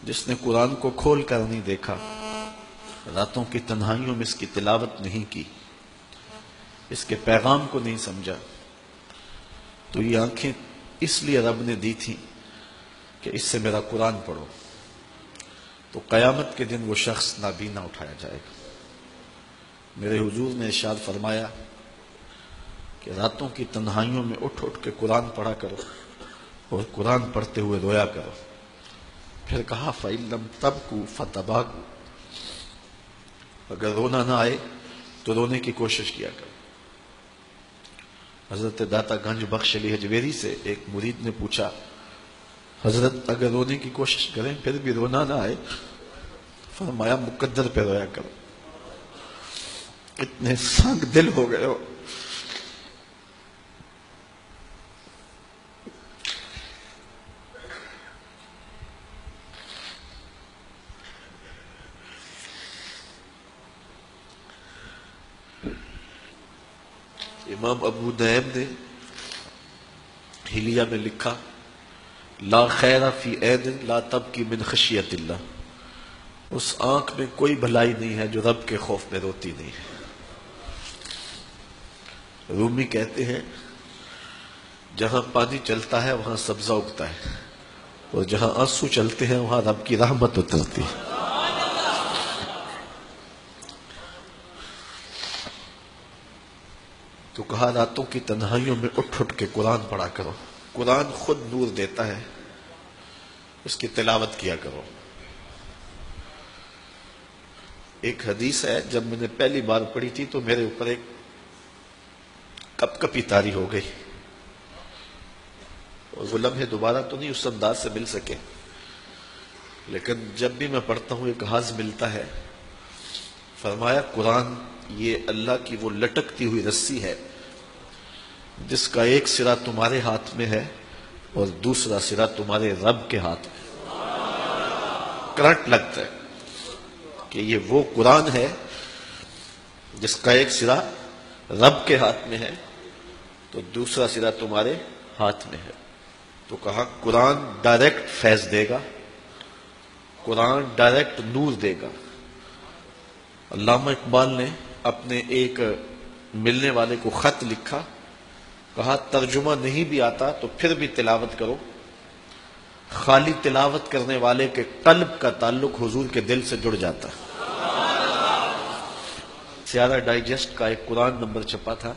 جس نے قرآن کو کھول کر نہیں دیکھا، راتوں کی تنہائیوں میں اس کی تلاوت نہیں کی، اس کے پیغام کو نہیں سمجھا، تو یہ آنکھیں اس لیے رب نے دی تھی کہ اس سے میرا قرآن پڑھو، تو قیامت کے دن وہ شخص نابینا اٹھایا جائے گا۔ میرے حضور نے ارشاد فرمایا کہ راتوں کی تنہائیوں میں اٹھ اٹھ کے قرآن پڑھا کرو اور قرآن پڑھتے ہوئے رویا کرو۔ پھر کہا فَإِن لَمْ تَبْكُوا فَتَبَاكُوا، اگر رونا نہ آئے تو رونے کی کوشش کیا کرو۔ حضرت داتا گنج بخش علی حجویری سے ایک مرید نے پوچھا، حضرت اگر رونے کی کوشش کریں پھر بھی رونا نہ آئے؟ فرمایا مقدر پہ رویا کرو، اتنے سنگ دل ہو گئے ہو۔ امام ابو نعیم نے حلیہ میں لکھا، لا خیر فی عین لا تبکی من خشیت اللہ، اس آنکھ میں کوئی بھلائی نہیں ہے جو رب کے خوف میں روتی نہیں ہے۔ رومی کہتے ہیں جہاں پانی چلتا ہے وہاں سبزہ اگتا ہے، اور جہاں آنسو چلتے ہیں وہاں رب کی رحمت اترتی ہے۔ تو کہا راتوں کی تنہائیوں میں اٹھ اٹھ کے قرآن پڑھا کرو، قرآن خود نور دیتا ہے، اس کی تلاوت کیا کرو۔ ایک حدیث ہے، جب میں نے پہلی بار پڑھی تھی تو میرے اوپر ایک کپ کپی طاری ہو گئی، اور وہ لمحے دوبارہ تو نہیں اس انداز سے مل سکے، لیکن جب بھی میں پڑھتا ہوں ایک حاض ملتا ہے۔ فرمایا قرآن یہ اللہ کی وہ لٹکتی ہوئی رسی ہے جس کا ایک سرا تمہارے ہاتھ میں ہے اور دوسرا سرا تمہارے رب کے ہاتھ میں۔ کرنٹ لگتا ہے کہ یہ وہ قرآن ہے جس کا ایک سرا رب کے ہاتھ میں ہے تو دوسرا سرا تمہارے ہاتھ میں ہے۔ تو کہا قرآن ڈائریکٹ فیض دے گا، قرآن ڈائریکٹ نور دے گا۔ علامہ اقبال نے اپنے ایک ملنے والے کو خط لکھا، کہا ترجمہ نہیں بھی آتا تو پھر بھی تلاوت کرو، خالی تلاوت کرنے والے کے قلب کا تعلق حضور کے دل سے جڑ جاتا ہے۔ سیارہ ڈائجسٹ کا ایک قرآن نمبر چھپا تھا،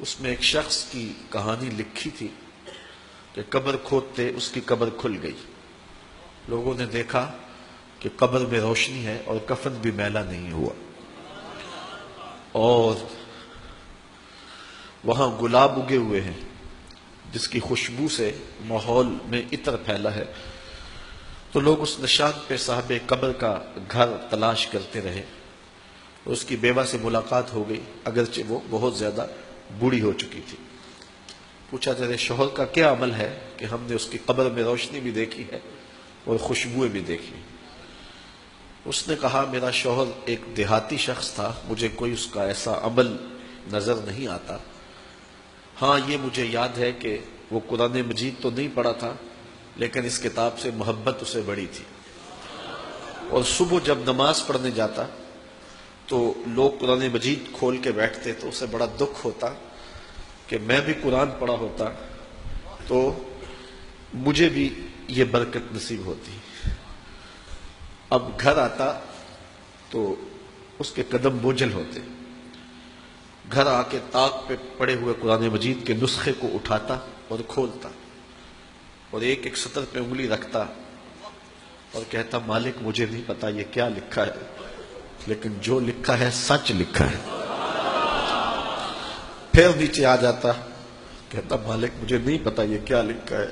اس میں ایک شخص کی کہانی لکھی تھی کہ قبر کھودتے اس کی قبر کھل گئی، لوگوں نے دیکھا کہ قبر میں روشنی ہے اور کفن بھی میلا نہیں ہوا، اور وہاں گلاب اگے ہوئے ہیں جس کی خوشبو سے ماحول میں عطر پھیلا ہے۔ تو لوگ اس نشان پہ صاحب قبر کا گھر تلاش کرتے رہے، اس کی بیوہ سے ملاقات ہو گئی، اگرچہ وہ بہت زیادہ بوڑھی ہو چکی تھی۔ پوچھا تیرے شوہر کا کیا عمل ہے کہ ہم نے اس کی قبر میں روشنی بھی دیکھی ہے اور خوشبوئیں بھی دیکھی؟ اس نے کہا میرا شوہر ایک دیہاتی شخص تھا، مجھے کوئی اس کا ایسا عمل نظر نہیں آتا، ہاں یہ مجھے یاد ہے کہ وہ قرآن مجید تو نہیں پڑھا تھا لیکن اس کتاب سے محبت اسے بڑی تھی، اور صبح جب نماز پڑھنے جاتا تو لوگ قرآن مجید کھول کے بیٹھتے تو اسے بڑا دکھ ہوتا کہ میں بھی قرآن پڑھا ہوتا تو مجھے بھی یہ برکت نصیب ہوتی۔ اب گھر آتا تو اس کے قدم بوجھل ہوتے، گھر آ کے طاق پہ پڑے ہوئے قرآن مجید کے نسخے کو اٹھاتا اور کھولتا اور ایک ایک سطر پہ انگلی رکھتا اور کہتا مالک مجھے نہیں پتا یہ کیا لکھا ہے، لیکن جو لکھا ہے سچ لکھا ہے۔ پھر نیچے آ جاتا، کہتا مالک مجھے نہیں پتا یہ کیا لکھا ہے،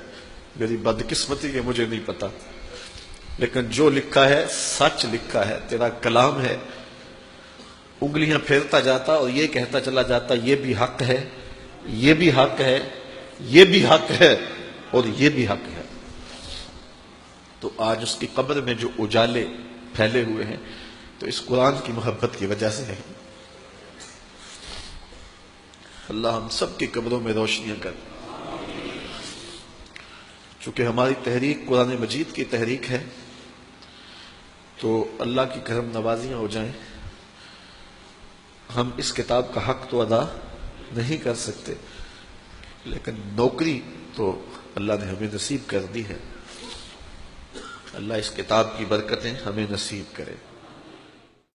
میری بدقسمتی کہ مجھے نہیں پتا، لیکن جو لکھا ہے سچ لکھا ہے، تیرا کلام ہے۔ انگلیاں پھیرتا جاتا اور یہ کہتا چلا جاتا یہ بھی حق ہے، یہ بھی حق ہے، یہ بھی حق ہے اور یہ بھی حق ہے۔ تو آج اس کی قبر میں جو اجالے پھیلے ہوئے ہیں تو اس قرآن کی محبت کی وجہ سے ہے۔ اللہ ہم سب کی قبروں میں روشنیاں کر۔ چونکہ ہماری تحریک قرآن مجید کی تحریک ہے تو اللہ کی کرم نوازیاں ہو جائیں. ہم اس کتاب کا حق تو ادا نہیں کر سکتے، لیکن نوکری تو اللہ نے ہمیں نصیب کر دی ہے. اللہ اس کتاب کی برکتیں ہمیں نصیب کرے.